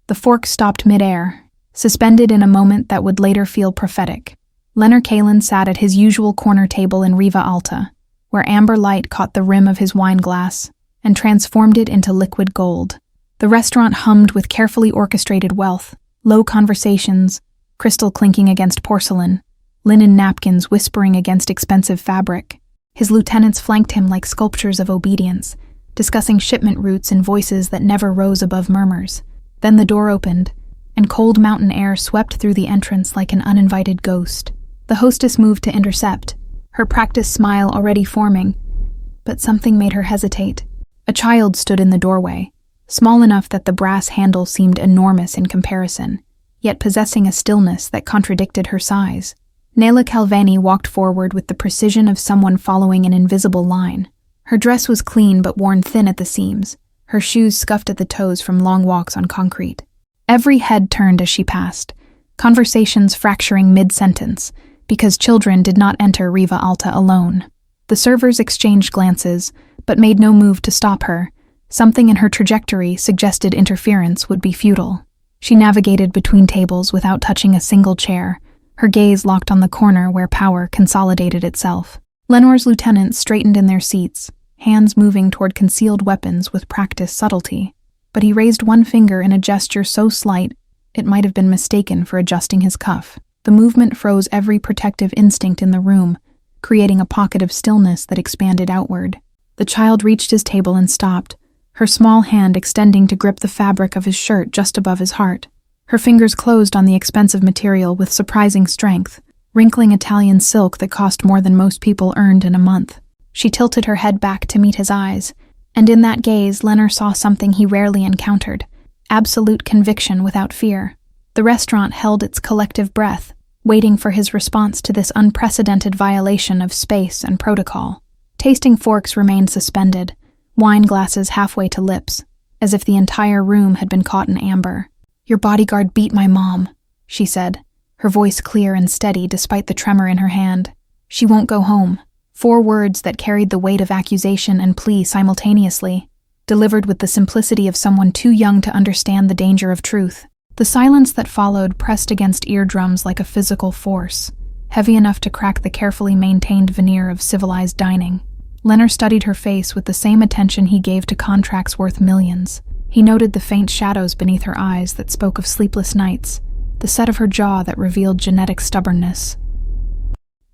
The fork stopped midair, suspended in a moment that would later feel prophetic. Leonard Kalin sat at his usual corner table in Riva Alta, where amber light caught the rim of his wine glass and transformed it into liquid gold. The restaurant hummed with carefully orchestrated wealth, low conversations, crystal clinking against porcelain, linen napkins whispering against expensive fabric. His lieutenants flanked him like sculptures of obedience, discussing shipment routes in voices that never rose above murmurs. Then the door opened, and cold mountain air swept through the entrance like an uninvited ghost. The hostess moved to intercept, her practiced smile already forming, but something made her hesitate. A child stood in the doorway, small enough that the brass handle seemed enormous in comparison, yet possessing a stillness that contradicted her size. Nela Calvani walked forward with the precision of someone following an invisible line. Her dress was clean but worn thin at the seams, her shoes scuffed at the toes from long walks on concrete. Every head turned as she passed, conversations fracturing mid-sentence, because children did not enter Riva Alta alone. The servers exchanged glances, but made no move to stop her. Something in her trajectory suggested interference would be futile. She navigated between tables without touching a single chair, her gaze locked on the corner where power consolidated itself. Lenor's lieutenants straightened in their seats, hands moving toward concealed weapons with practiced subtlety. But he raised one finger in a gesture so slight it might have been mistaken for adjusting his cuff. The movement froze every protective instinct in the room, creating a pocket of stillness that expanded outward. The child reached his table and stopped, her small hand extending to grip the fabric of his shirt just above his heart. Her fingers closed on the expensive material with surprising strength, wrinkling Italian silk that cost more than most people earned in a month. She tilted her head back to meet his eyes, and in that gaze Leonard saw something he rarely encountered: absolute conviction without fear. The restaurant held its collective breath, waiting for his response to this unprecedented violation of space and protocol. Tasting forks remained suspended, wine glasses halfway to lips, as if the entire room had been caught in amber. "Your bodyguard beat my mom," she said, her voice clear and steady despite the tremor in her hand. "She won't go home." 4 words that carried the weight of accusation and plea simultaneously, delivered with the simplicity of someone too young to understand the danger of truth. The silence that followed pressed against eardrums like a physical force, heavy enough to crack the carefully maintained veneer of civilized dining. Leonard studied her face with the same attention he gave to contracts worth millions. He noted the faint shadows beneath her eyes that spoke of sleepless nights, the set of her jaw that revealed genetic stubbornness.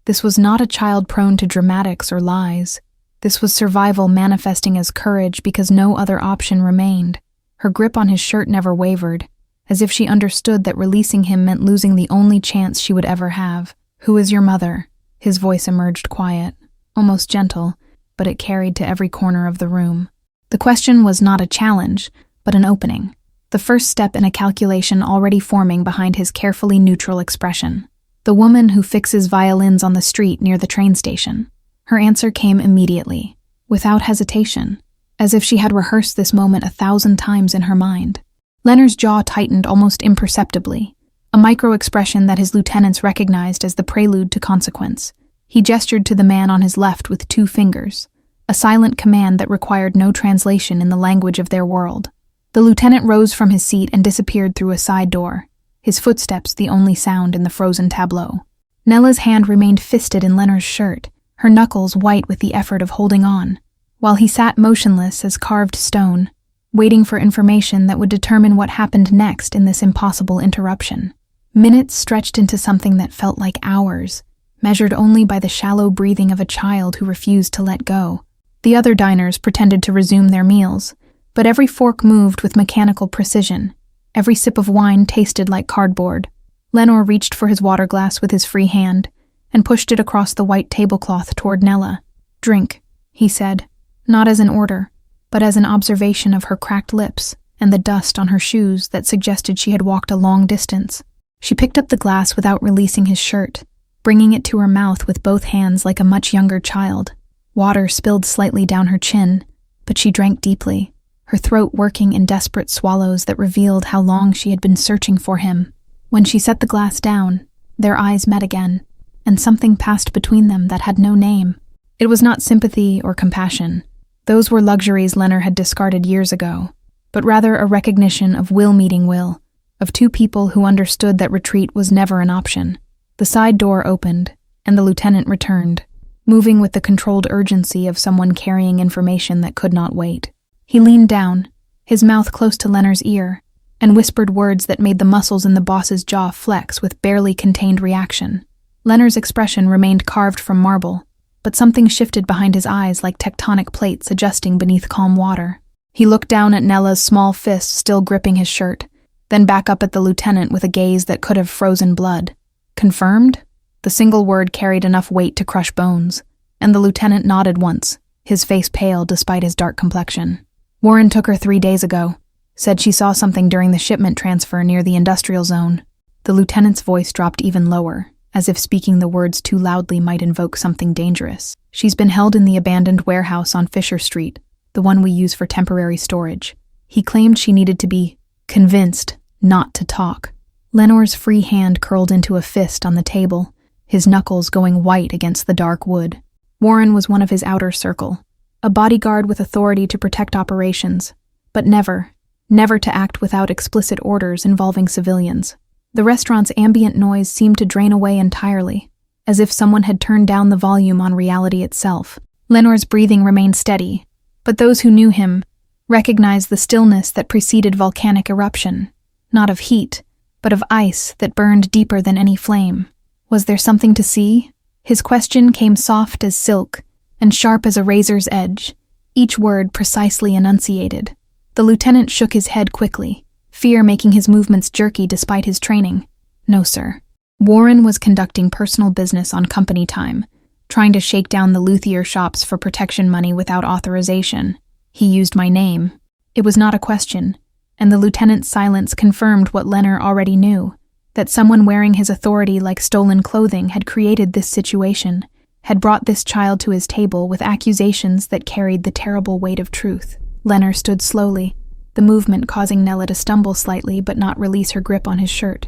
This was not a child prone to dramatics or lies. This was survival manifesting as courage because no other option remained. Her grip on his shirt never wavered, as if she understood that releasing him meant losing the only chance she would ever have. "Who is your mother?" His voice emerged quiet, almost gentle, but it carried to every corner of the room. The question was not a challenge, but an opening, the first step in a calculation already forming behind his carefully neutral expression. "The woman who fixes violins on the street near the train station." Her answer came immediately, without hesitation, as if she had rehearsed this moment 1,000 times in her mind. Leonard's jaw tightened almost imperceptibly, a micro-expression that his lieutenants recognized as the prelude to consequence. He gestured to the man on his left with 2 fingers, a silent command that required no translation in the language of their world. The lieutenant rose from his seat and disappeared through a side door, his footsteps the only sound in the frozen tableau. Nella's hand remained fisted in Leonard's shirt, her knuckles white with the effort of holding on, while he sat motionless as carved stone, waiting for information that would determine what happened next in this impossible interruption. Minutes stretched into something that felt like hours, measured only by the shallow breathing of a child who refused to let go. The other diners pretended to resume their meals, but every fork moved with mechanical precision. Every sip of wine tasted like cardboard. Lenore reached for his water glass with his free hand and pushed it across the white tablecloth toward Nella. "Drink," he said, not as an order, but as an observation of her cracked lips and the dust on her shoes that suggested she had walked a long distance. She picked up the glass without releasing his shirt, bringing it to her mouth with both hands like a much younger child. Water spilled slightly down her chin, but she drank deeply, her throat working in desperate swallows that revealed how long she had been searching for him. When she set the glass down, their eyes met again, and something passed between them that had no name. It was not sympathy or compassion. Those were luxuries Leonard had discarded years ago. but rather a recognition of will meeting will, of two people who understood that retreat was never an option. The side door opened, and the lieutenant returned, moving with the controlled urgency of someone carrying information that could not wait. He leaned down, his mouth close to Leonard's ear, and whispered words that made the muscles in the boss's jaw flex with barely contained reaction. Leonard's expression remained carved from marble, but something shifted behind his eyes like tectonic plates adjusting beneath calm water. He looked down at Nella's small fist still gripping his shirt, then back up at the lieutenant with a gaze that could have frozen blood. Confirmed? The single word carried enough weight to crush bones, and the lieutenant nodded once, his face pale despite his dark complexion. Warren took her 3 days ago. Said she saw something during the shipment transfer near the industrial zone. The lieutenant's voice dropped even lower, as if speaking the words too loudly might invoke something dangerous. She's been held in the abandoned warehouse on Fisher Street, the one we use for temporary storage. He claimed she needed to be convinced not to talk. Lenor's free hand curled into a fist on the table, his knuckles going white against the dark wood. Warren was one of his outer circle, a bodyguard with authority to protect operations, but never to act without explicit orders involving civilians. The restaurant's ambient noise seemed to drain away entirely, as if someone had turned down the volume on reality itself. Lenor's breathing remained steady, but those who knew him recognized the stillness that preceded volcanic eruption, not of heat, but of ice that burned deeper than any flame. Was there something to see? His question came soft as silk and sharp as a razor's edge, each word precisely enunciated. The lieutenant shook his head quickly, fear making his movements jerky despite his training. No, sir. Warren was conducting personal business on company time, trying to shake down the luthier shops for protection money without authorization. He used my name. It was not a question, and the lieutenant's silence confirmed what Lenor already knew, that someone wearing his authority like stolen clothing had created this situation, had brought this child to his table with accusations that carried the terrible weight of truth. Lenor stood slowly, the movement causing Nella to stumble slightly but not release her grip on his shirt.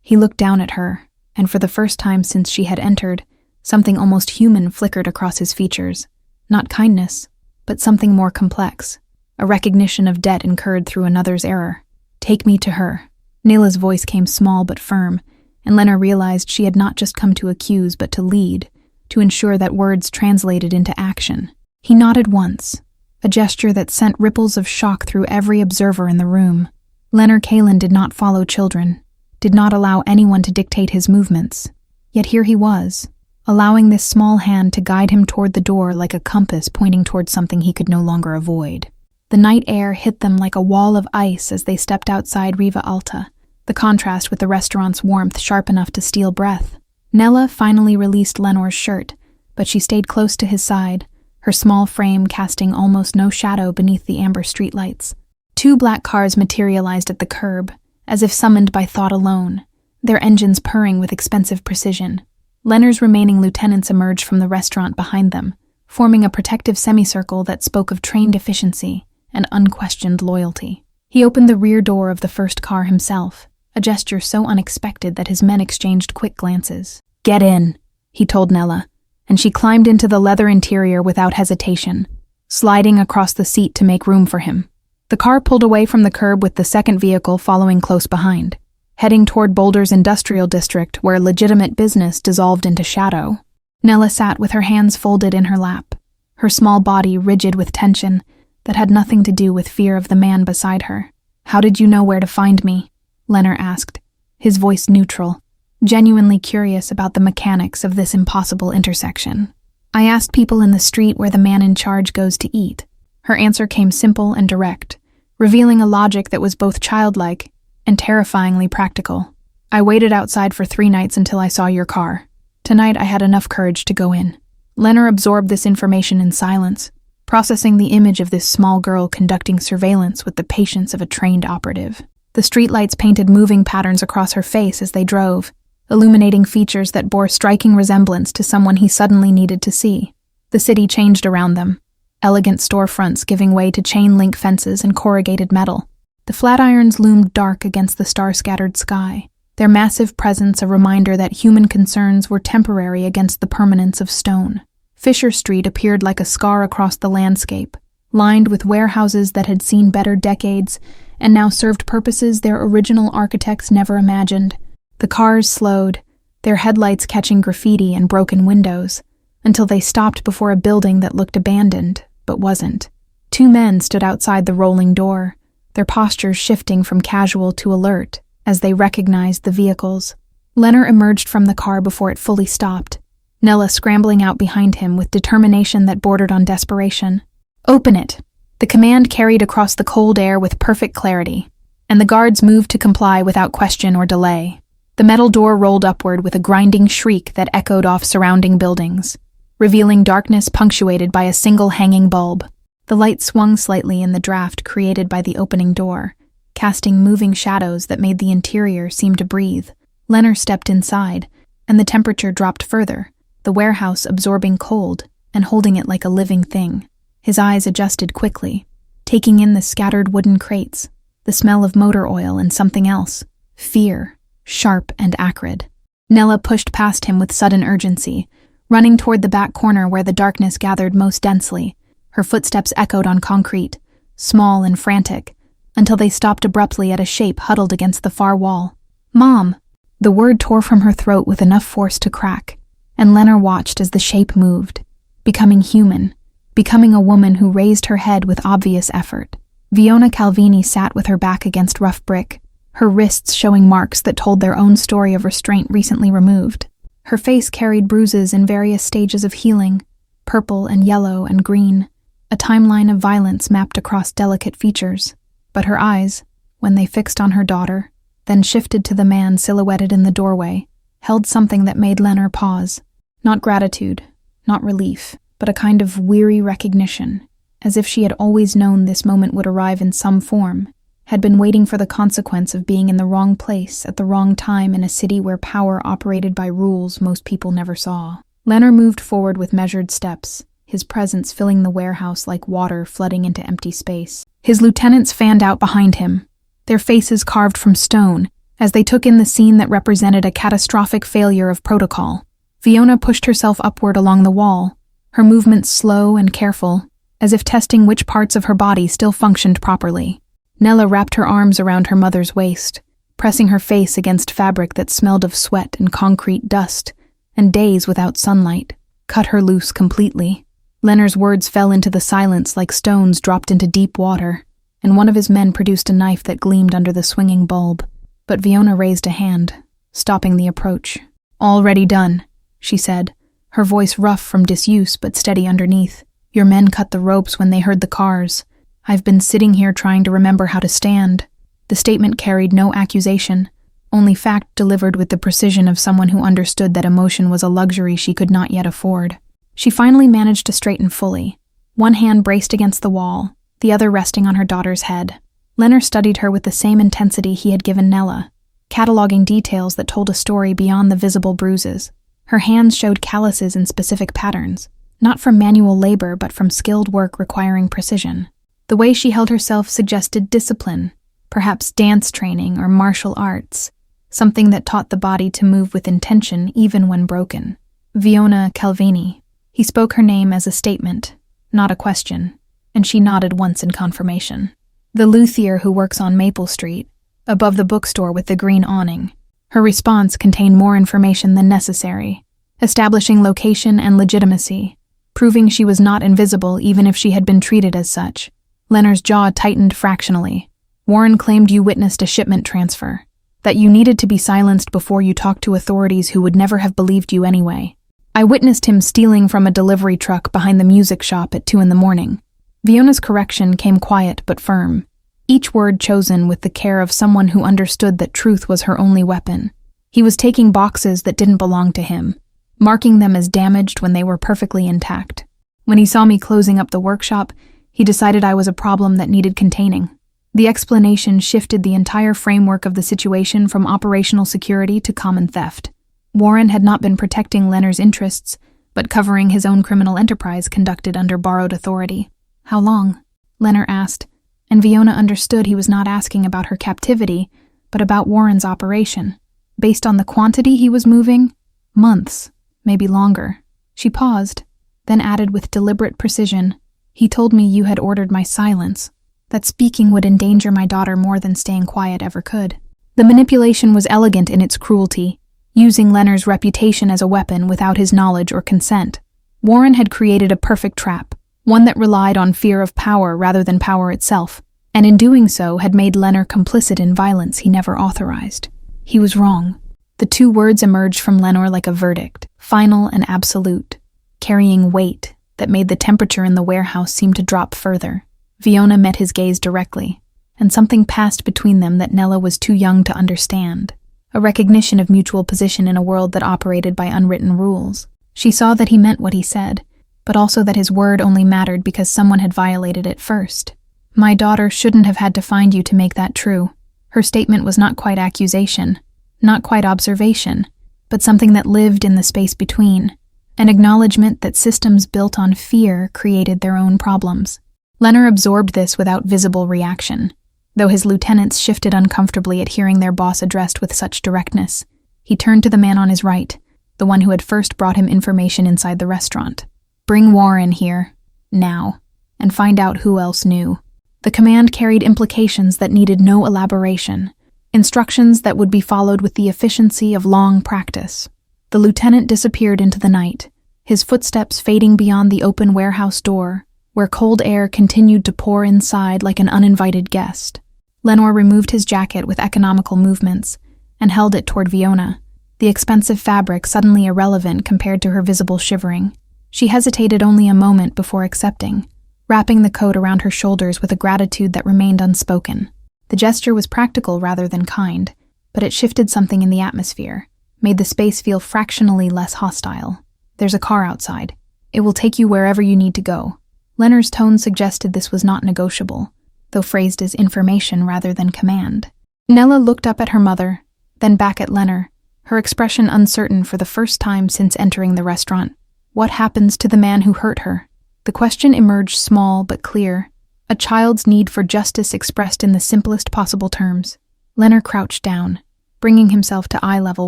He looked down at her, and for the first time since she had entered, something almost human flickered across his features. Not kindness, but something more complex, a recognition of debt incurred through another's error. Take me to her. Nella's voice came small but firm, and Lenor realized she had not just come to accuse but to lead, to ensure that words translated into action. He nodded once, a gesture that sent ripples of shock through every observer in the room. Lenor Kalin did not follow children, did not allow anyone to dictate his movements. Yet here he was, allowing this small hand to guide him toward the door like a compass pointing toward something he could no longer avoid. The night air hit them like a wall of ice as they stepped outside Riva Alta, the contrast with the restaurant's warmth sharp enough to steal breath. Nella finally released Lenor's shirt, but she stayed close to his side, her small frame casting almost no shadow beneath the amber streetlights. 2 black cars materialized at the curb, as if summoned by thought alone, their engines purring with expensive precision. Lenor's remaining lieutenants emerged from the restaurant behind them, forming a protective semicircle that spoke of trained efficiency and unquestioned loyalty. He opened the rear door of the first car himself, a gesture so unexpected that his men exchanged quick glances. "Get in," he told Nella, and she climbed into the leather interior without hesitation, sliding across the seat to make room for him. The car pulled away from the curb with the second vehicle following close behind, heading toward Boulder's industrial district where legitimate business dissolved into shadow. Nella sat with her hands folded in her lap, her small body rigid with tension that had nothing to do with fear of the man beside her. "How did you know where to find me?" Lenor asked, his voice neutral, genuinely curious about the mechanics of this impossible intersection. "I asked people in the street where the man in charge goes to eat." Her answer came simple and direct, revealing a logic that was both childlike and terrifyingly practical. "I waited outside for 3 nights until I saw your car. Tonight I had enough courage to go in." Lenor absorbed this information in silence, processing the image of this small girl conducting surveillance with the patience of a trained operative. The streetlights painted moving patterns across her face as they drove, illuminating features that bore striking resemblance to someone he suddenly needed to see. The city changed around them, elegant storefronts giving way to chain-link fences and corrugated metal. The flatirons loomed dark against the star-scattered sky, their massive presence a reminder that human concerns were temporary against the permanence of stone. Fisher Street appeared like a scar across the landscape, lined with warehouses that had seen better decades and now served purposes their original architects never imagined. The cars slowed, their headlights catching graffiti and broken windows, until they stopped before a building that looked abandoned, but wasn't. Two men stood outside the rolling door, their postures shifting from casual to alert as they recognized the vehicles. Leonard emerged from the car before it fully stopped, Nella scrambling out behind him with determination that bordered on desperation. "Open it!" The command carried across the cold air with perfect clarity, and the guards moved to comply without question or delay. The metal door rolled upward with a grinding shriek that echoed off surrounding buildings, revealing darkness punctuated by a single hanging bulb. The light swung slightly in the draft created by the opening door, casting moving shadows that made the interior seem to breathe. Leonard stepped inside, and the temperature dropped further, the warehouse absorbing cold and holding it like a living thing. His eyes adjusted quickly, taking in the scattered wooden crates, the smell of motor oil and something else, fear, sharp and acrid. Nella pushed past him with sudden urgency, running toward the back corner where the darkness gathered most densely. Her footsteps echoed on concrete, small and frantic, until they stopped abruptly at a shape huddled against the far wall. "Mom!" The word tore from her throat with enough force to crack, and Leonard watched as the shape moved, becoming human, becoming a woman who raised her head with obvious effort. Fiona Calvini sat with her back against rough brick, her wrists showing marks that told their own story of restraint recently removed. Her face carried bruises in various stages of healing, purple and yellow and green, a timeline of violence mapped across delicate features. But her eyes, when they fixed on her daughter, then shifted to the man silhouetted in the doorway, held something that made Leonard pause. Not gratitude, not relief, but a kind of weary recognition, as if she had always known this moment would arrive in some form, had been waiting for the consequence of being in the wrong place at the wrong time in a city where power operated by rules most people never saw. Leonard moved forward with measured steps, his presence filling the warehouse like water flooding into empty space. His lieutenants fanned out behind him, their faces carved from stone, as they took in the scene that represented a catastrophic failure of protocol. Fiona pushed herself upward along the wall, her movements slow and careful, as if testing which parts of her body still functioned properly. Nella wrapped her arms around her mother's waist, pressing her face against fabric that smelled of sweat and concrete dust, and days without sunlight, cut her loose completely. Leonard's words fell into the silence like stones dropped into deep water, and one of his men produced a knife that gleamed under the swinging bulb. But Fiona raised a hand, stopping the approach. "Already done," she said, her voice rough from disuse but steady underneath. "Your men cut the ropes when they heard the cars. I've been sitting here trying to remember how to stand." The statement carried no accusation, only fact delivered with the precision of someone who understood that emotion was a luxury she could not yet afford. She finally managed to straighten fully, one hand braced against the wall, the other resting on her daughter's head. Leonard studied her with the same intensity he had given Nella, cataloging details that told a story beyond the visible bruises. Her hands showed calluses in specific patterns, not from manual labor but from skilled work requiring precision. The way she held herself suggested discipline, perhaps dance training or martial arts, something that taught the body to move with intention even when broken. Fiona Calvini. He spoke her name as a statement, not a question, and she nodded once in confirmation. "The luthier who works on Maple Street, above the bookstore with the green awning." Her response contained more information than necessary, establishing location and legitimacy, proving she was not invisible even if she had been treated as such. Leonard's jaw tightened fractionally. "Warren claimed you witnessed a shipment transfer, that you needed to be silenced before you talked to authorities who would never have believed you anyway. I witnessed him stealing from a delivery truck behind the music shop at 2 a.m. Fiona's correction came quiet but firm, each word chosen with the care of someone who understood that truth was her only weapon. He was taking boxes that didn't belong to him, marking them as damaged when they were perfectly intact. When he saw me closing up the workshop, he decided I was a problem that needed containing. The explanation shifted the entire framework of the situation from operational security to common theft. Warren had not been protecting Leonard's interests, but covering his own criminal enterprise conducted under borrowed authority. "How long?" Leonard asked, and Fiona understood he was not asking about her captivity, but about Warren's operation. Based on the quantity he was moving, months, maybe longer. She paused, then added with deliberate precision, He told me you had ordered my silence, that speaking would endanger my daughter more than staying quiet ever could. The manipulation was elegant in its cruelty, using Leonard's reputation as a weapon without his knowledge or consent. Warren had created a perfect trap, one that relied on fear of power rather than power itself, and in doing so had made Leonard complicit in violence he never authorized. He was wrong. The two words emerged from Leonard like a verdict, final and absolute, carrying weight that made the temperature in the warehouse seem to drop further. Fiona met his gaze directly, and something passed between them that Nella was too young to understand. A recognition of mutual position in a world that operated by unwritten rules. She saw that he meant what he said, but also that his word only mattered because someone had violated it first. My daughter shouldn't have had to find you to make that true. Her statement was not quite accusation, not quite observation, but something that lived in the space between, an acknowledgement that systems built on fear created their own problems. Leonard absorbed this without visible reaction. Though his lieutenants shifted uncomfortably at hearing their boss addressed with such directness, he turned to the man on his right, the one who had first brought him information inside the restaurant. Bring Warren here, now, and find out who else knew. The command carried implications that needed no elaboration, instructions that would be followed with the efficiency of long practice. The lieutenant disappeared into the night, his footsteps fading beyond the open warehouse door, where cold air continued to pour inside like an uninvited guest. Lenore removed his jacket with economical movements and held it toward Fiona, the expensive fabric suddenly irrelevant compared to her visible shivering. She hesitated only a moment before accepting, wrapping the coat around her shoulders with a gratitude that remained unspoken. The gesture was practical rather than kind, but it shifted something in the atmosphere, made the space feel fractionally less hostile. There's a car outside. It will take you wherever you need to go. Leonard's tone suggested this was not negotiable, though phrased as information rather than command. Nella looked up at her mother, then back at Leonard, her expression uncertain for the first time since entering the restaurant. What happens to the man who hurt her? The question emerged small but clear, a child's need for justice expressed in the simplest possible terms. Leonard crouched down, bringing himself to eye level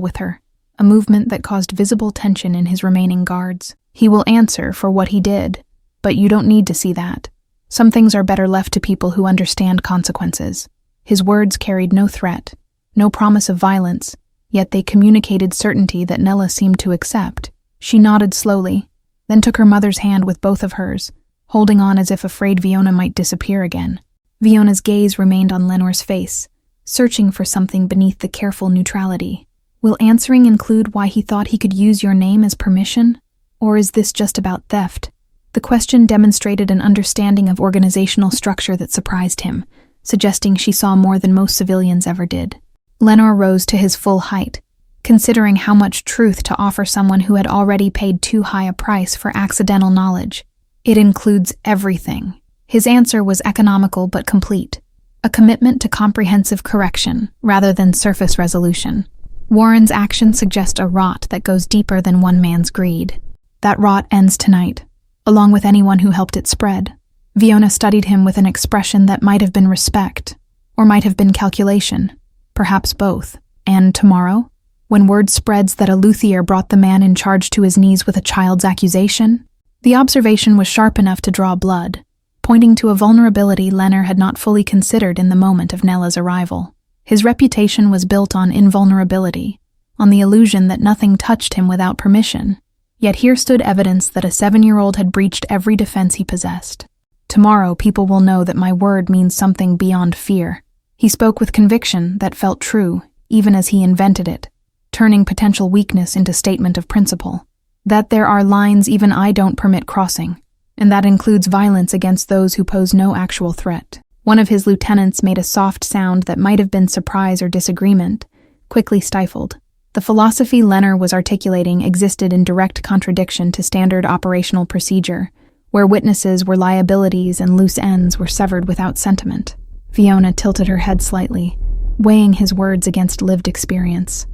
with her, a movement that caused visible tension in his remaining guards. He will answer for what he did, but you don't need to see that. Some things are better left to people who understand consequences. His words carried no threat, no promise of violence, yet they communicated certainty that Nella seemed to accept. She nodded slowly, then took her mother's hand with both of hers, holding on as if afraid Fiona might disappear again. Fiona's gaze remained on Lenore's face, searching for something beneath the careful neutrality. Will answering include why he thought he could use your name as permission? Or is this just about theft? The question demonstrated an understanding of organizational structure that surprised him, suggesting she saw more than most civilians ever did. Lenore rose to his full height, considering how much truth to offer someone who had already paid too high a price for accidental knowledge. It includes everything. His answer was economical but complete, a commitment to comprehensive correction rather than surface resolution. Warren's actions suggest a rot that goes deeper than one man's greed. That rot ends tonight, along with anyone who helped it spread. Fiona studied him with an expression that might have been respect, or might have been calculation, perhaps both. And tomorrow, when word spreads that a luthier brought the man in charge to his knees with a child's accusation? The observation was sharp enough to draw blood, pointing to a vulnerability Leonard had not fully considered in the moment of Nella's arrival. His reputation was built on invulnerability, on the illusion that nothing touched him without permission. Yet here stood evidence that a 7-year-old had breached every defense he possessed. Tomorrow people will know that my word means something beyond fear. He spoke with conviction that felt true, even as he invented it, turning potential weakness into statement of principle. That there are lines even I don't permit crossing, and that includes violence against those who pose no actual threat. One of his lieutenants made a soft sound that might have been surprise or disagreement, quickly stifled. The philosophy Leonard was articulating existed in direct contradiction to standard operational procedure, where witnesses were liabilities and loose ends were severed without sentiment. Fiona tilted her head slightly, weighing his words against lived experience.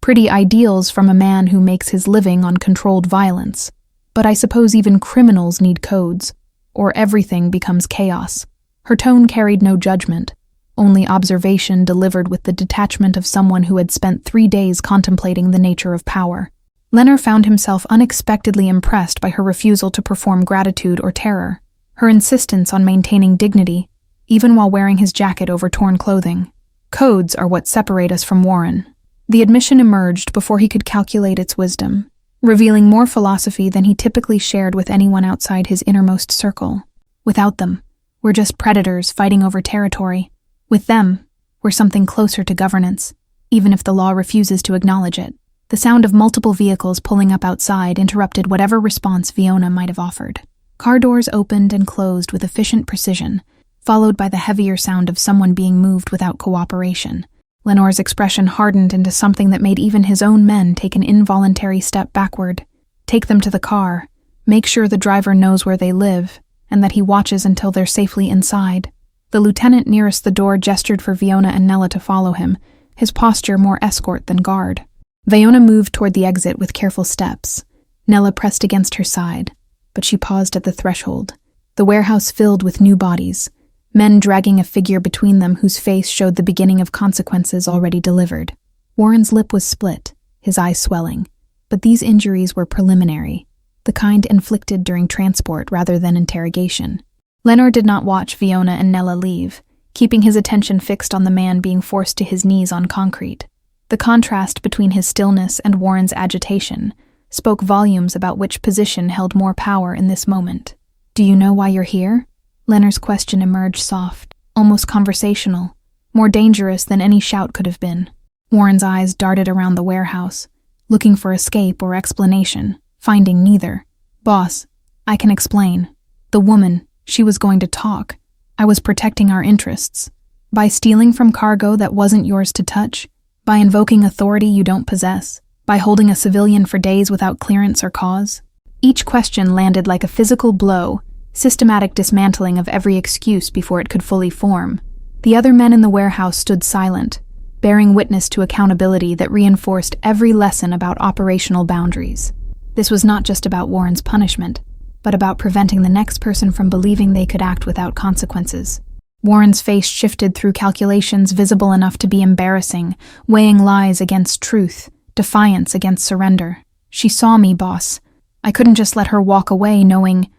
Pretty ideals from a man who makes his living on controlled violence, but I suppose even criminals need codes, or everything becomes chaos. Her tone carried no judgment, only observation delivered with the detachment of someone who had spent 3 days contemplating the nature of power. Leonard found himself unexpectedly impressed by her refusal to perform gratitude or terror. her insistence on maintaining dignity, even while wearing his jacket over torn clothing. Codes are what separate us from Warren. The admission emerged before he could calculate its wisdom, revealing more philosophy than he typically shared with anyone outside his innermost circle. Without them, we're just predators fighting over territory. With them, we're something closer to governance, even if the law refuses to acknowledge it. The sound of multiple vehicles pulling up outside interrupted whatever response Fiona might have offered. Car doors opened and closed with efficient precision, followed by the heavier sound of someone being moved without cooperation. Lenore's expression hardened into something that made even his own men take an involuntary step backward. Take them to the car, make sure the driver knows where they live, and that he watches until they're safely inside. The lieutenant nearest the door gestured for Fiona and Nella to follow him, his posture more escort than guard. Fiona moved toward the exit with careful steps. Nella pressed against her side, but she paused at the threshold. The warehouse filled with new bodies, men dragging a figure between them whose face showed the beginning of consequences already delivered. Warren's lip was split, his eyes swelling, but these injuries were preliminary, the kind inflicted during transport rather than interrogation. Lenore did not watch Fiona and Nella leave, keeping his attention fixed on the man being forced to his knees on concrete. The contrast between his stillness and Warren's agitation spoke volumes about which position held more power in this moment. "Do you know why you're here?" Lenore's question emerged soft, almost conversational, more dangerous than any shout could have been. Warren's eyes darted around the warehouse, looking for escape or explanation, finding neither. "Boss, I can explain. The woman, she was going to talk. I was protecting our interests. By stealing from cargo that wasn't yours to touch, by invoking authority you don't possess, by holding a civilian for days without clearance or cause." Each question landed like a physical blow, systematic dismantling of every excuse before it could fully form. The other men in the warehouse stood silent, bearing witness to accountability that reinforced every lesson about operational boundaries. This was not just about Warren's punishment, but about preventing the next person from believing they could act without consequences. Warren's face shifted through calculations visible enough to be embarrassing, weighing lies against truth, defiance against surrender. "She saw me, boss. I couldn't just let her walk away knowing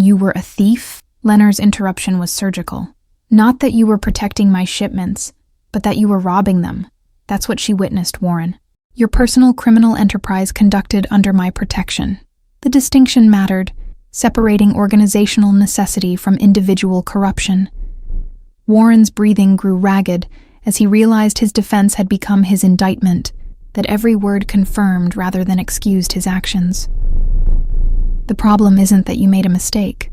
you were a thief?" Lenore's interruption was surgical. "Not that you were protecting my shipments, but that you were robbing them. That's what she witnessed, Warren. Your personal criminal enterprise conducted under my protection." The distinction mattered, separating organizational necessity from individual corruption. Warren's breathing grew ragged as he realized his defense had become his indictment, that every word confirmed rather than excused his actions. "The problem isn't that you made a mistake."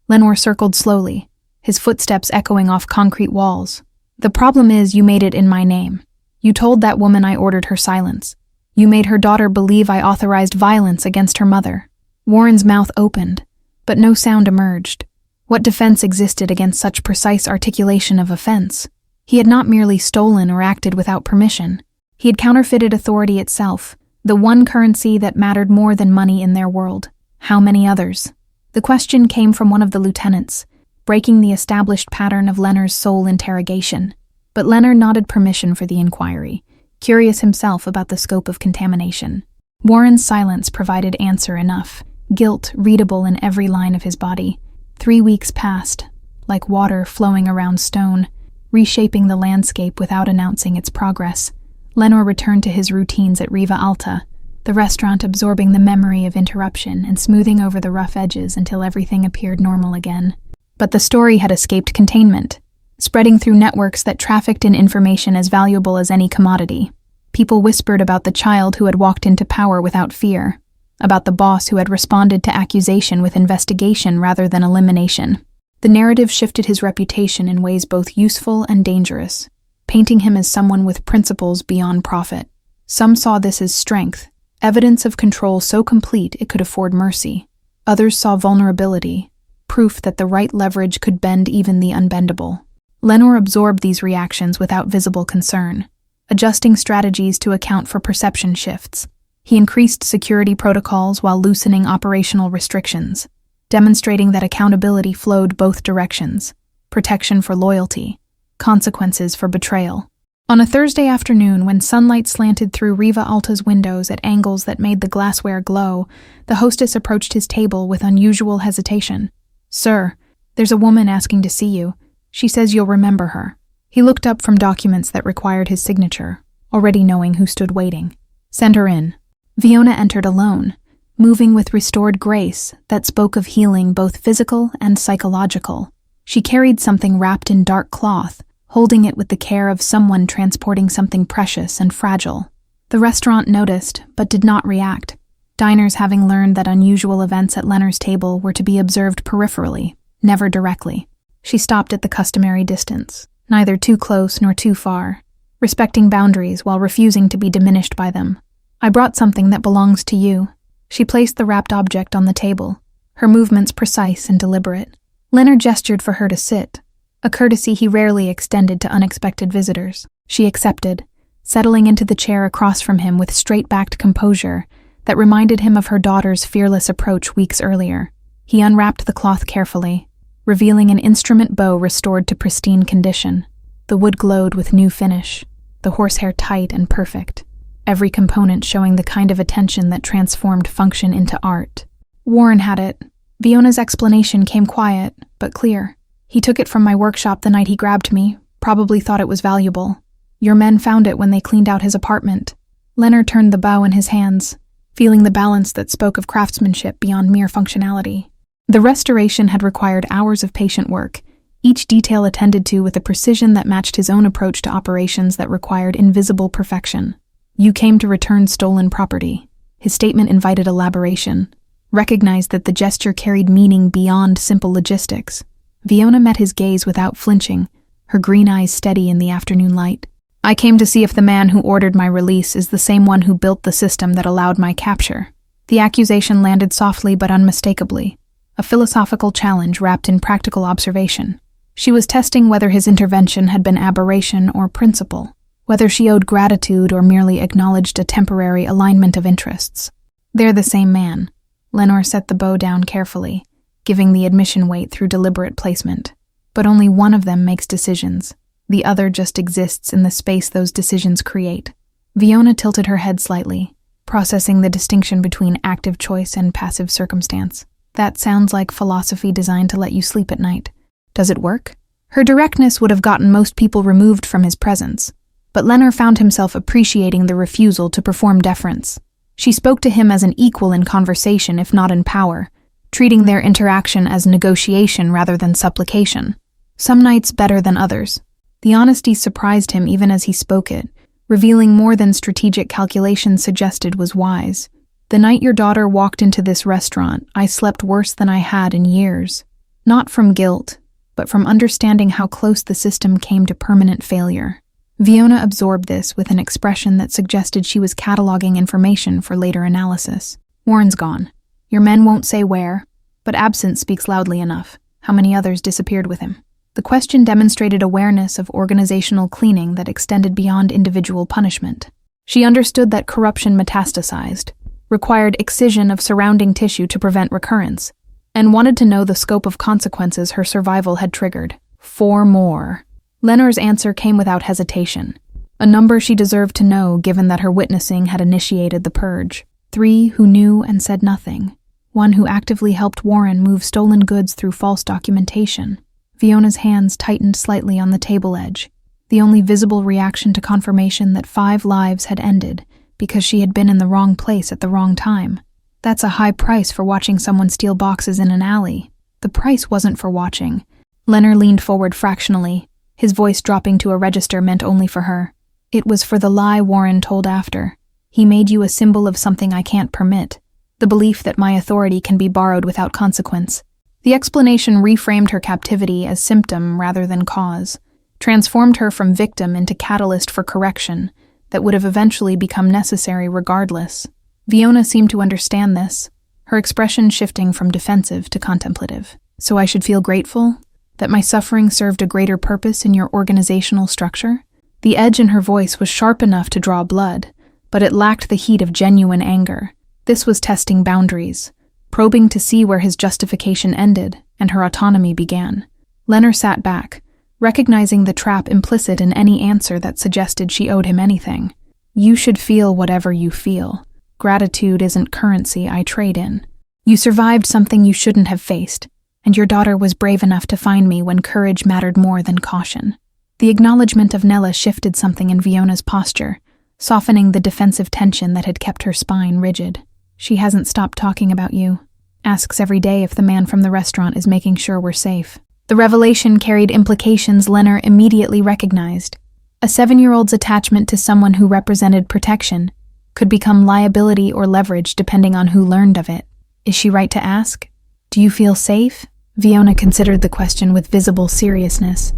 Lenore circled slowly, his footsteps echoing off concrete walls. "The problem is you made it in my name. You told that woman I ordered her silence. You made her daughter believe I authorized violence against her mother." Warren's mouth opened, but no sound emerged. What defense existed against such precise articulation of offense? He had not merely stolen or acted without permission. He had counterfeited authority itself, the one currency that mattered more than money in their world. How many others? The question came from one of the lieutenants, breaking the established pattern of Lenore's sole interrogation. But Lenore nodded permission for the inquiry, curious himself about the scope of contamination. Warren's silence provided answer enough, guilt readable in every line of his body. 3 weeks passed, like water flowing around stone, reshaping the landscape without announcing its progress. Lenore returned to his routines at Riva Alta, the restaurant absorbing the memory of interruption and smoothing over the rough edges until everything appeared normal again. But the story had escaped containment, spreading through networks that trafficked in information as valuable as any commodity. People whispered about the child who had walked into power without fear, about the boss who had responded to accusation with investigation rather than elimination. The narrative shifted his reputation in ways both useful and dangerous, painting him as someone with principles beyond profit. Some saw this as strength, evidence of control so complete it could afford mercy. Others saw vulnerability, proof that the right leverage could bend even the unbendable. Lenore absorbed these reactions without visible concern, adjusting strategies to account for perception shifts. He increased security protocols while loosening operational restrictions, demonstrating that accountability flowed both directions: protection for loyalty, consequences for betrayal. On a Thursday afternoon, when sunlight slanted through Riva Alta's windows at angles that made the glassware glow, the hostess approached his table with unusual hesitation. "Sir, there's a woman asking to see you. She says you'll remember her." He looked up from documents that required his signature, already knowing who stood waiting. "Send her in." Fiona entered alone, moving with restored grace that spoke of healing both physical and psychological. She carried something wrapped in dark cloth, holding it with the care of someone transporting something precious and fragile. The restaurant noticed, but did not react, diners having learned that unusual events at Leonard's table were to be observed peripherally, never directly. She stopped at the customary distance, neither too close nor too far, respecting boundaries while refusing to be diminished by them. "I brought something that belongs to you." She placed the wrapped object on the table, her movements precise and deliberate. Leonard gestured for her to sit, a courtesy he rarely extended to unexpected visitors. She accepted, settling into the chair across from him with straight-backed composure that reminded him of her daughter's fearless approach weeks earlier. He unwrapped the cloth carefully, revealing an instrument bow restored to pristine condition. The wood glowed with new finish, the horsehair tight and perfect, every component showing the kind of attention that transformed function into art. "Warren had it." Fiona's explanation came quiet, but clear. "He took it from my workshop the night he grabbed me, probably thought it was valuable. Your men found it when they cleaned out his apartment." Leonard turned the bow in his hands, feeling the balance that spoke of craftsmanship beyond mere functionality. The restoration had required hours of patient work, each detail attended to with a precision that matched his own approach to operations that required invisible perfection. "You came to return stolen property." His statement invited elaboration, recognized that the gesture carried meaning beyond simple logistics. Fiona met his gaze without flinching, her green eyes steady in the afternoon light. "I came to see if the man who ordered my release is the same one who built the system that allowed my capture." The accusation landed softly but unmistakably, a philosophical challenge wrapped in practical observation. She was testing whether his intervention had been aberration or principle, whether she owed gratitude or merely acknowledged a temporary alignment of interests. "They're the same man." Lenore set the bow down carefully, giving the admission weight through deliberate placement. "But only one of them makes decisions. The other just exists in the space those decisions create." Fiona tilted her head slightly, processing the distinction between active choice and passive circumstance. "That sounds like philosophy designed to let you sleep at night. Does it work?" Her directness would have gotten most people removed from his presence, but Leonard found himself appreciating the refusal to perform deference. She spoke to him as an equal in conversation, if not in power, treating their interaction as negotiation rather than supplication. Some nights better than others. The honesty surprised him even as he spoke it, revealing more than strategic calculations suggested was wise. "The night your daughter walked into this restaurant, I slept worse than I had in years. Not from guilt, but from understanding how close the system came to permanent failure." Fiona absorbed this with an expression that suggested she was cataloging information for later analysis. "Warren's gone. Your men won't say where, but absence speaks loudly enough. How many others disappeared with him?" The question demonstrated awareness of organizational cleaning that extended beyond individual punishment. She understood that corruption metastasized, required excision of surrounding tissue to prevent recurrence, and wanted to know the scope of consequences her survival had triggered. 4 more. Leonard's answer came without hesitation, a number she deserved to know given that her witnessing had initiated the purge. 3 who knew and said nothing. 1 who actively helped Warren move stolen goods through false documentation. Fiona's hands tightened slightly on the table edge, the only visible reaction to confirmation that 5 lives had ended because she had been in the wrong place at the wrong time. That's a high price for watching someone steal boxes in an alley. The price wasn't for watching. Leonard leaned forward fractionally, his voice dropping to a register meant only for her. "It was for the lie Warren told after. He made you a symbol of something I can't permit, the belief that my authority can be borrowed without consequence." The explanation reframed her captivity as symptom rather than cause, transformed her from victim into catalyst for correction that would have eventually become necessary regardless. Fiona seemed to understand this, her expression shifting from defensive to contemplative. "So I should feel grateful? That my suffering served a greater purpose in your organizational structure?" The edge in her voice was sharp enough to draw blood, but it lacked the heat of genuine anger. This was testing boundaries, probing to see where his justification ended and her autonomy began. Leonard sat back, recognizing the trap implicit in any answer that suggested she owed him anything. "You should feel whatever you feel. Gratitude isn't currency I trade in. You survived something you shouldn't have faced, and your daughter was brave enough to find me when courage mattered more than caution." The acknowledgement of Nella shifted something in Fiona's posture, softening the defensive tension that had kept her spine rigid. "She hasn't stopped talking about you. Asks every day if the man from the restaurant is making sure we're safe." The revelation carried implications Lenor immediately recognized. A 7-year-old's attachment to someone who represented protection could become liability or leverage depending on who learned of it. Is she right to ask? "Do you feel safe?" Fiona considered the question with visible seriousness,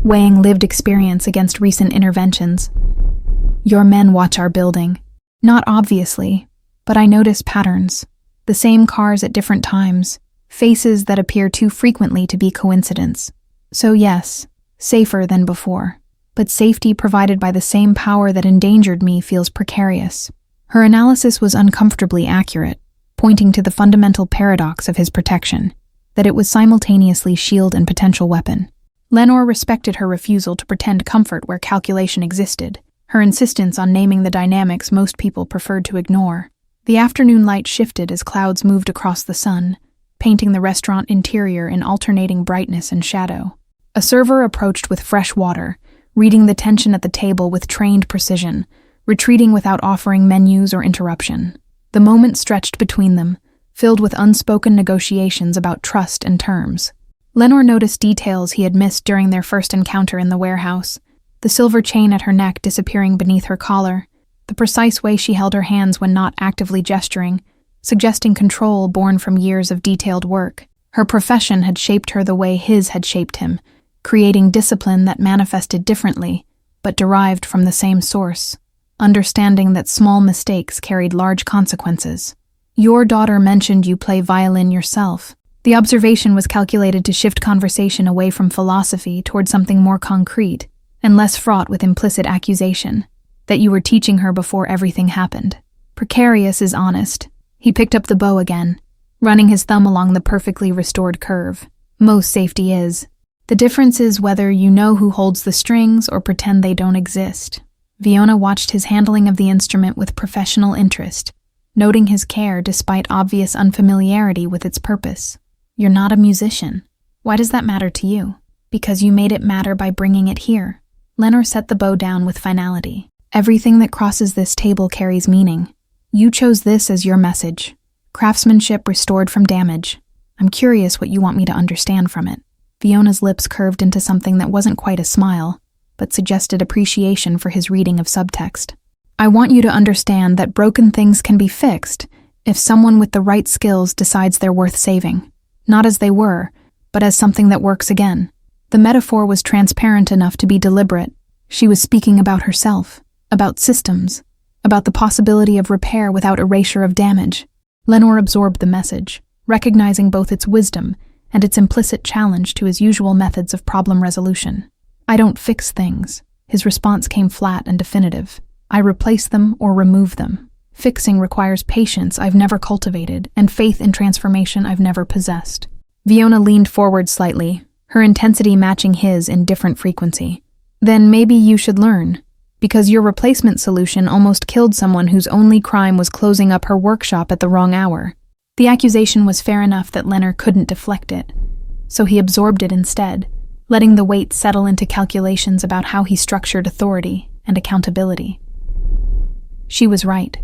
weighing lived experience against recent interventions. "Your men watch our building. Not obviously, but I notice patterns. The same cars at different times, faces that appear too frequently to be coincidence. So yes, safer than before. But safety provided by the same power that endangered me feels precarious." Her analysis was uncomfortably accurate, pointing to the fundamental paradox of his protection, that it was simultaneously shield and potential weapon. Lenor respected her refusal to pretend comfort where calculation existed, her insistence on naming the dynamics most people preferred to ignore. The afternoon light shifted as clouds moved across the sun, painting the restaurant interior in alternating brightness and shadow. A server approached with fresh water, reading the tension at the table with trained precision, retreating without offering menus or interruption. The moment stretched between them, filled with unspoken negotiations about trust and terms. Lenor noticed details he had missed during their first encounter in the warehouse, the silver chain at her neck disappearing beneath her collar, the precise way she held her hands when not actively gesturing, suggesting control born from years of detailed work. Her profession had shaped her the way his had shaped him, creating discipline that manifested differently, but derived from the same source, understanding that small mistakes carried large consequences. "Your daughter mentioned you play violin yourself." The observation was calculated to shift conversation away from philosophy toward something more concrete and less fraught with implicit accusation, that you were teaching her before everything happened. Precarious is honest. He picked up the bow again, running his thumb along the perfectly restored curve. Most safety is. The difference is whether you know who holds the strings or pretend they don't exist. Fiona watched his handling of the instrument with professional interest, noting his care despite obvious unfamiliarity with its purpose. "You're not a musician. Why does that matter to you?" "Because you made it matter by bringing it here." Lenor set the bow down with finality. "Everything that crosses this table carries meaning. You chose this as your message. Craftsmanship restored from damage. I'm curious what you want me to understand from it." Fiona's lips curved into something that wasn't quite a smile, but suggested appreciation for his reading of subtext. "I want you to understand that broken things can be fixed if someone with the right skills decides they're worth saving. Not as they were, but as something that works again." The metaphor was transparent enough to be deliberate. She was speaking about herself, about systems, about the possibility of repair without erasure of damage. Lenor absorbed the message, recognizing both its wisdom and its implicit challenge to his usual methods of problem resolution. "I don't fix things." His response came flat and definitive. "I replace them or remove them. Fixing requires patience I've never cultivated and faith in transformation I've never possessed." Fiona leaned forward slightly, her intensity matching his in different frequency. "Then maybe you should learn, because your replacement solution almost killed someone whose only crime was closing up her workshop at the wrong hour." The accusation was fair enough that Lenor couldn't deflect it, so he absorbed it instead, letting the weight settle into calculations about how he structured authority and accountability. She was right.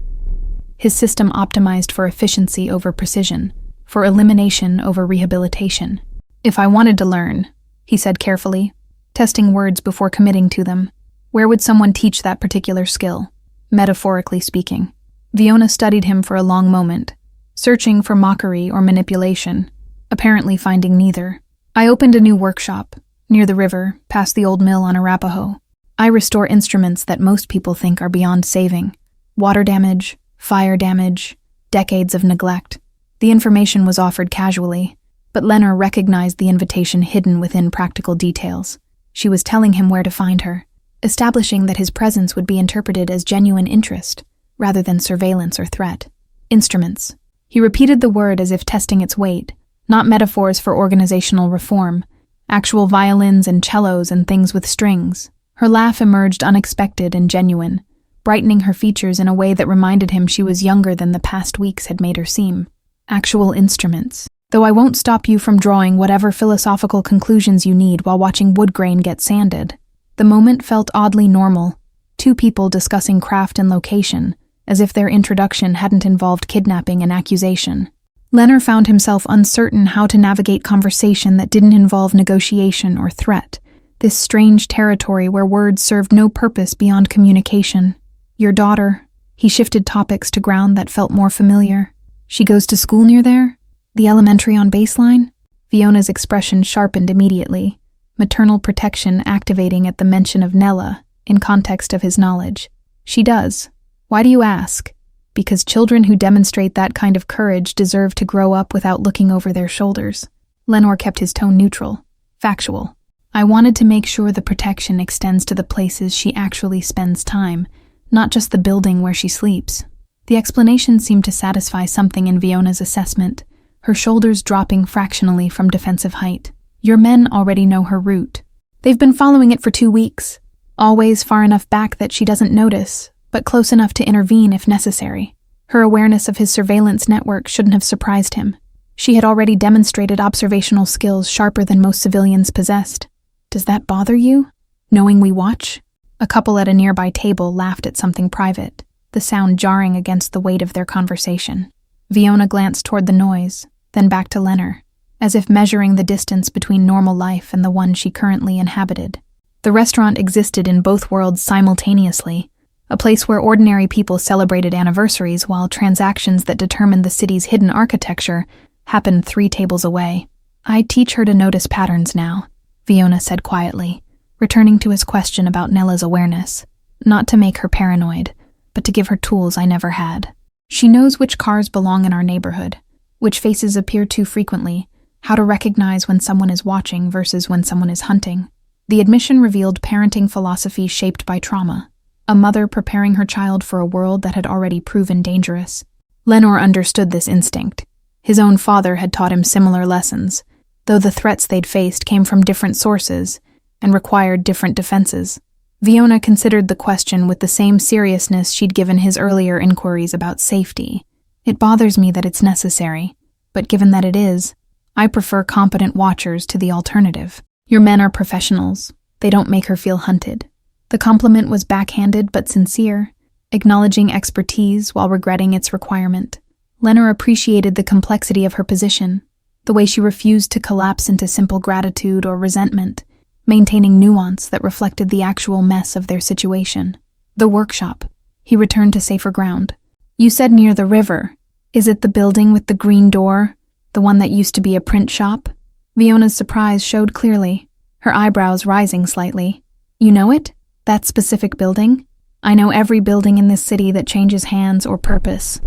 His system optimized for efficiency over precision, for elimination over rehabilitation. "If I wanted to learn," he said carefully, testing words before committing to them, "where would someone teach that particular skill, metaphorically speaking?" Fiona studied him for a long moment, searching for mockery or manipulation, apparently finding neither. "I opened a new workshop, near the river, past the old mill on Arapahoe. I restore instruments that most people think are beyond saving. Water damage, fire damage, decades of neglect." The information was offered casually, but Lenor recognized the invitation hidden within practical details. She was telling him where to find her, establishing that his presence would be interpreted as genuine interest, rather than surveillance or threat. Instruments. He repeated the word as if testing its weight, not metaphors for organizational reform, actual violins and cellos and things with strings. Her laugh emerged unexpected and genuine, brightening her features in a way that reminded him she was younger than the past weeks had made her seem. Actual instruments. though I won't stop you from drawing whatever philosophical conclusions you need while watching wood grain get sanded." The moment felt oddly normal, two people discussing craft and location, as if their introduction hadn't involved kidnapping and accusation. Leonard found himself uncertain how to navigate conversation that didn't involve negotiation or threat, this strange territory where words served no purpose beyond communication. "Your daughter," he shifted topics to ground that felt more familiar. "She goes to school near there? The elementary on Baseline?" Fiona's expression sharpened immediately, maternal protection activating at the mention of Nella, in context of his knowledge. "She does. Why do you ask?" "Because children who demonstrate that kind of courage deserve to grow up without looking over their shoulders." Lenore kept his tone neutral, factual. "I wanted to make sure the protection extends to the places she actually spends time, not just the building where she sleeps." The explanation seemed to satisfy something in Fiona's assessment, her shoulders dropping fractionally from defensive height. "Your men already know her route. They've been following it for 2 weeks, always far enough back that she doesn't notice, but close enough to intervene if necessary. Her awareness of his surveillance network shouldn't have surprised him. She had already demonstrated observational skills sharper than most civilians possessed. Does that bother you, knowing we watch?" A couple at a nearby table laughed at something private, the sound jarring against the weight of their conversation. Fiona glanced toward the noise, then back to Leonard, as if measuring the distance between normal life and the one she currently inhabited. The restaurant existed in both worlds simultaneously, a place where ordinary people celebrated anniversaries while transactions that determined the city's hidden architecture happened 3 tables away. "I teach her to notice patterns now," Fiona said quietly, returning to his question about Nella's awareness, not to make her paranoid, but to give her tools I never had. "She knows which cars belong in our neighborhood, which faces appear too frequently, how to recognize when someone is watching versus when someone is hunting." The admission revealed parenting philosophy shaped by trauma, a mother preparing her child for a world that had already proven dangerous. Lenore understood this instinct. His own father had taught him similar lessons, though the threats they'd faced came from different sources and required different defenses. Fiona considered the question with the same seriousness she'd given his earlier inquiries about safety. "It bothers me that it's necessary, but given that it is, I prefer competent watchers to the alternative. Your men are professionals. They don't make her feel hunted." The compliment was backhanded but sincere, acknowledging expertise while regretting its requirement. Leonard appreciated the complexity of her position, the way she refused to collapse into simple gratitude or resentment, maintaining nuance that reflected the actual mess of their situation. "The workshop." He returned to safer ground. "You said near the river. Is it the building with the green door, the one that used to be a print shop?" Fiona's surprise showed clearly, her eyebrows rising slightly. "You know it? That specific building?" "I know every building in this city that changes hands or purpose."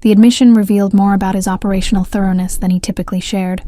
The admission revealed more about his operational thoroughness than he typically shared.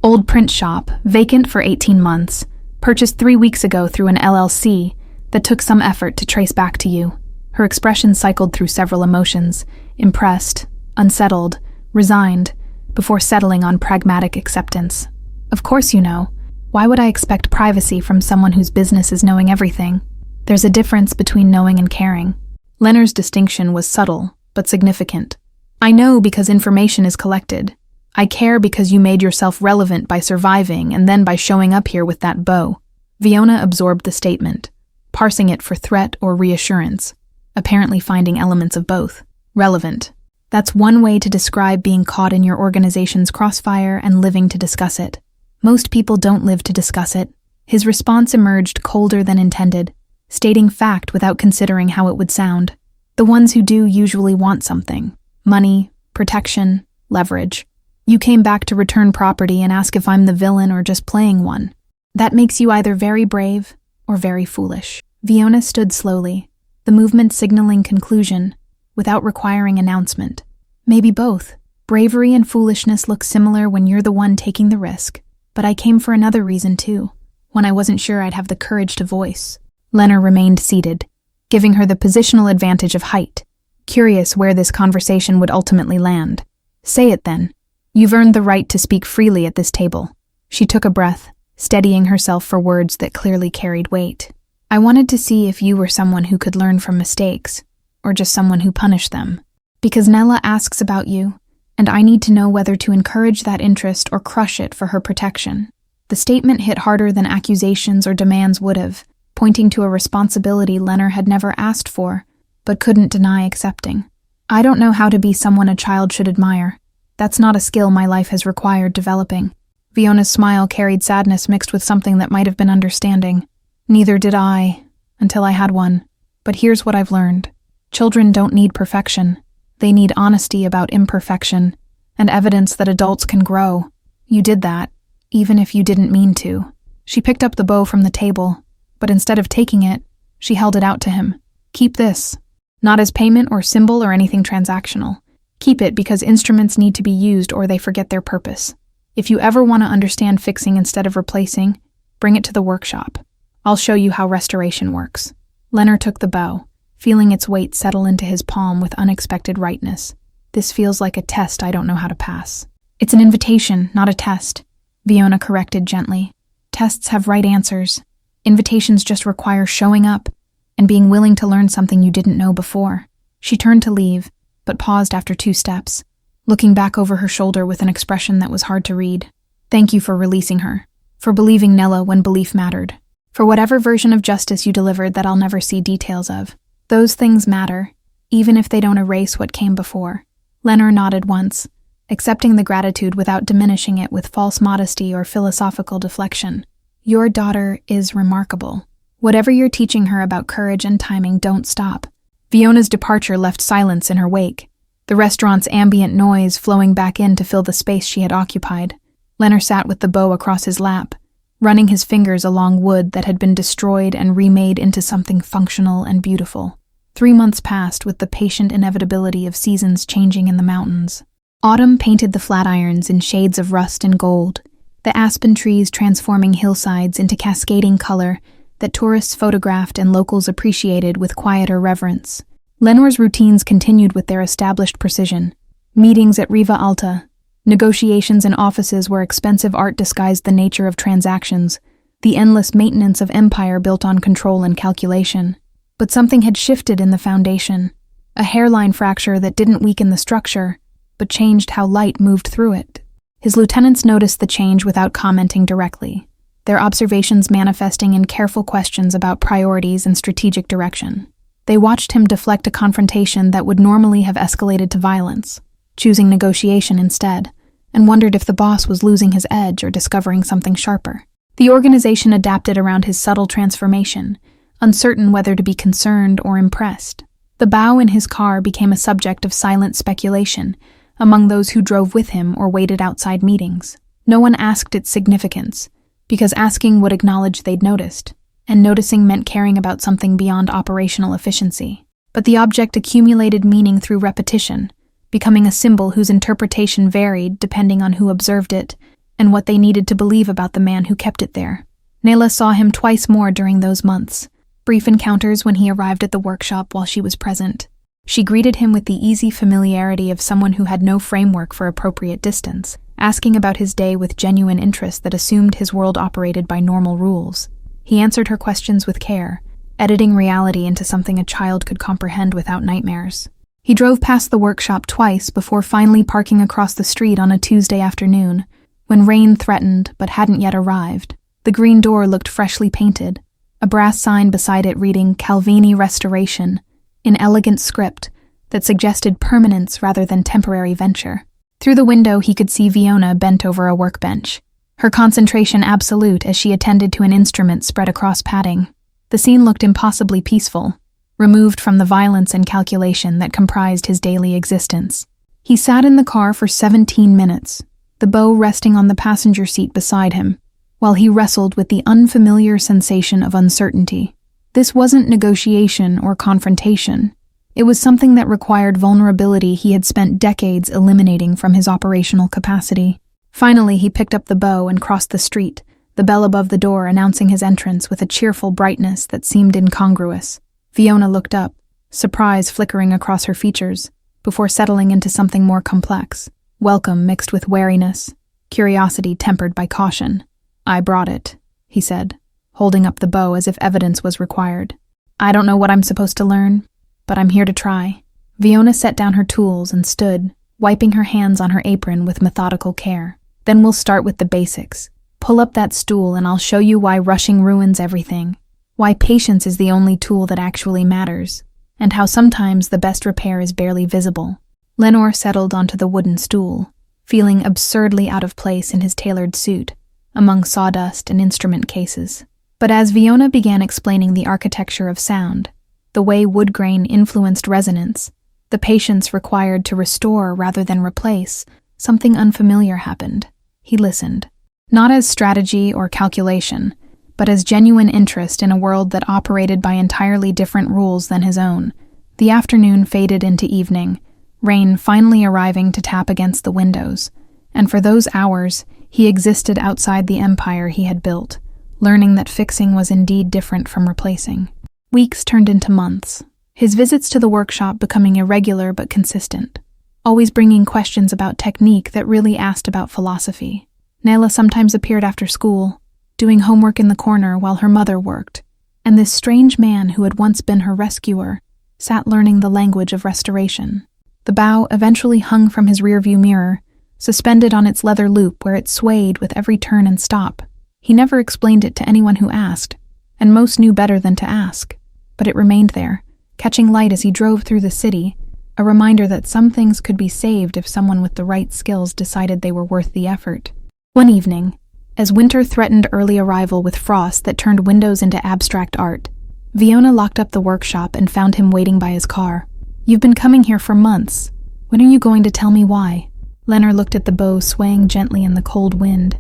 "Old print shop, vacant for 18 months, purchased 3 weeks ago through an LLC that took some effort to trace back to you." Her expression cycled through several emotions, impressed, unsettled, resigned, before settling on pragmatic acceptance. "Of course you know. Why would I expect privacy from someone whose business is knowing everything? There's a difference between knowing and caring." Leonard's distinction was subtle, but significant. "I know because information is collected. I care because you made yourself relevant by surviving and then by showing up here with that bow." Fiona absorbed the statement, parsing it for threat or reassurance, apparently finding elements of both. "Relevant. That's one way to describe being caught in your organization's crossfire and living to discuss it. Most people don't live to discuss it." His response emerged colder than intended, stating fact without considering how it would sound. The ones who do usually want something: money, protection, leverage. You came back to return property and ask if I'm the villain or just playing one. That makes you either very brave or very foolish. Fiona stood slowly, the movement signaling conclusion, without requiring announcement. Maybe both. Bravery and foolishness look similar when you're the one taking the risk, but I came for another reason too, when I wasn't sure I'd have the courage to voice. Leonard remained seated, giving her the positional advantage of height, curious where this conversation would ultimately land. "Say it then. You've earned the right to speak freely at this table." She took a breath, steadying herself for words that clearly carried weight. "I wanted to see if you were someone who could learn from mistakes, or just someone who punished them. Because Nella asks about you, and I need to know whether to encourage that interest or crush it for her protection." The statement hit harder than accusations or demands would have, pointing to a responsibility Leonard had never asked for, but couldn't deny accepting. "I don't know how to be someone a child should admire. That's not a skill my life has required developing." Fiona's smile carried sadness mixed with something that might have been understanding. "Neither did I, until I had one. But here's what I've learned. Children don't need perfection. They need honesty about imperfection, and evidence that adults can grow. You did that, even if you didn't mean to." She picked up the bow from the table, but instead of taking it, she held it out to him. "Keep this. Not as payment or symbol or anything transactional. Keep it because instruments need to be used or they forget their purpose. If you ever want to understand fixing instead of replacing, bring it to the workshop. I'll show you how restoration works." Leonard took the bow, feeling its weight settle into his palm with unexpected rightness. "This feels like a test I don't know how to pass." "It's an invitation, not a test," Fiona corrected gently. "Tests have right answers. Invitations just require showing up and being willing to learn something you didn't know before." She turned to leave, but paused after 2 steps, looking back over her shoulder with an expression that was hard to read. "Thank you for releasing her, for believing Nella when belief mattered, for whatever version of justice you delivered that I'll never see details of. Those things matter, even if they don't erase what came before." Leonard nodded once, accepting the gratitude without diminishing it with false modesty or philosophical deflection. "Your daughter is remarkable. Whatever you're teaching her about courage and timing, don't stop." Fiona's departure left silence in her wake, the restaurant's ambient noise flowing back in to fill the space she had occupied. Leonard sat with the bow across his lap, running his fingers along wood that had been destroyed and remade into something functional and beautiful. 3 months passed with the patient inevitability of seasons changing in the mountains. Autumn painted the flatirons in shades of rust and gold, the aspen trees transforming hillsides into cascading color that tourists photographed and locals appreciated with quieter reverence. Lenor's routines continued with their established precision. Meetings at Riva Alta, negotiations in offices where expensive art disguised the nature of transactions, the endless maintenance of empire built on control and calculation. But something had shifted in the foundation, a hairline fracture that didn't weaken the structure, but changed how light moved through it. His lieutenants noticed the change without commenting directly, their observations manifesting in careful questions about priorities and strategic direction. They watched him deflect a confrontation that would normally have escalated to violence, choosing negotiation instead, and wondered if the boss was losing his edge or discovering something sharper. The organization adapted around his subtle transformation, uncertain whether to be concerned or impressed. The bow in his car became a subject of silent speculation among those who drove with him or waited outside meetings. No one asked its significance, because asking would acknowledge they'd noticed, and noticing meant caring about something beyond operational efficiency. But the object accumulated meaning through repetition, becoming a symbol whose interpretation varied depending on who observed it and what they needed to believe about the man who kept it there. Nela saw him twice more during those months, brief encounters when he arrived at the workshop while she was present. She greeted him with the easy familiarity of someone who had no framework for appropriate distance, asking about his day with genuine interest that assumed his world operated by normal rules. He answered her questions with care, editing reality into something a child could comprehend without nightmares. He drove past the workshop twice before finally parking across the street on a Tuesday afternoon, when rain threatened but hadn't yet arrived. The green door looked freshly painted, a brass sign beside it reading Calvini Restoration, in elegant script that suggested permanence rather than temporary venture. Through the window he could see Fiona bent over a workbench, her concentration absolute as she attended to an instrument spread across padding. The scene looked impossibly peaceful, removed from the violence and calculation that comprised his daily existence. He sat in the car for 17 minutes, the bow resting on the passenger seat beside him, while he wrestled with the unfamiliar sensation of uncertainty. This wasn't negotiation or confrontation. It was something that required vulnerability he had spent decades eliminating from his operational capacity. Finally, he picked up the bow and crossed the street, the bell above the door announcing his entrance with a cheerful brightness that seemed incongruous. Fiona looked up, surprise flickering across her features, before settling into something more complex, welcome mixed with wariness, curiosity tempered by caution. "I brought it," he said, holding up the bow as if evidence was required. "I don't know what I'm supposed to learn, but I'm here to try." Fiona set down her tools and stood, wiping her hands on her apron with methodical care. Then we'll start with the basics. Pull up that stool and I'll show you why rushing ruins everything. Why patience is the only tool that actually matters. And how sometimes the best repair is barely visible. Lenore settled onto the wooden stool, feeling absurdly out of place in his tailored suit, among sawdust and instrument cases. But as Fiona began explaining the architecture of sound, the way wood grain influenced resonance, the patience required to restore rather than replace, something unfamiliar happened. He listened. Not as strategy or calculation, but as genuine interest in a world that operated by entirely different rules than his own. The afternoon faded into evening, rain finally arriving to tap against the windows, and for those hours he existed outside the empire he had built, learning that fixing was indeed different from replacing. Weeks turned into months, his visits to the workshop becoming irregular but consistent, always bringing questions about technique that really asked about philosophy. Nayla sometimes appeared after school, doing homework in the corner while her mother worked, and this strange man who had once been her rescuer sat learning the language of restoration. The bow eventually hung from his rearview mirror, suspended on its leather loop where it swayed with every turn and stop. He never explained it to anyone who asked, and most knew better than to ask. But it remained there, catching light as he drove through the city, a reminder that some things could be saved if someone with the right skills decided they were worth the effort. One evening, as winter threatened early arrival with frost that turned windows into abstract art, Fiona locked up the workshop and found him waiting by his car. "You've been coming here for months. When are you going to tell me why?" Lenore looked at the bow swaying gently in the cold wind,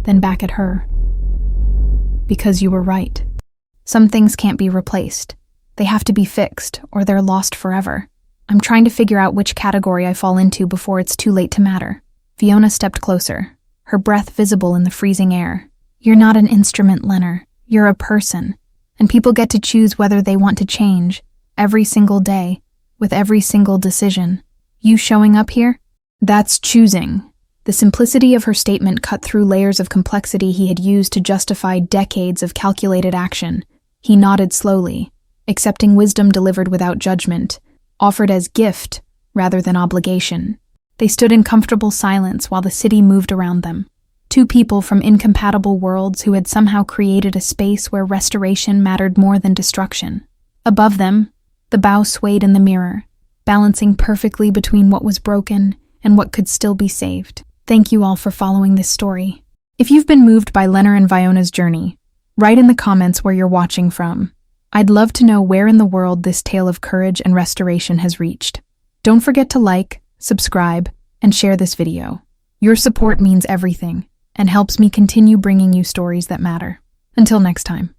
then back at her. "Because you were right. Some things can't be replaced. They have to be fixed, or they're lost forever. I'm trying to figure out which category I fall into before it's too late to matter." Fiona stepped closer, her breath visible in the freezing air. "You're not an instrument, Lenore. You're a person. And people get to choose whether they want to change, every single day, with every single decision. You showing up here? That's choosing." The simplicity of her statement cut through layers of complexity he had used to justify decades of calculated action. He nodded slowly, accepting wisdom delivered without judgment, offered as gift rather than obligation. They stood in comfortable silence while the city moved around them. Two people from incompatible worlds who had somehow created a space where restoration mattered more than destruction. Above them, the bow swayed in the mirror, balancing perfectly between what was broken and what could still be saved. Thank you all for following this story. If you've been moved by Lenore and Fiona's journey, write in the comments where you're watching from. I'd love to know where in the world this tale of courage and restoration has reached. Don't forget to like, subscribe, and share this video. Your support means everything and helps me continue bringing you stories that matter. Until next time.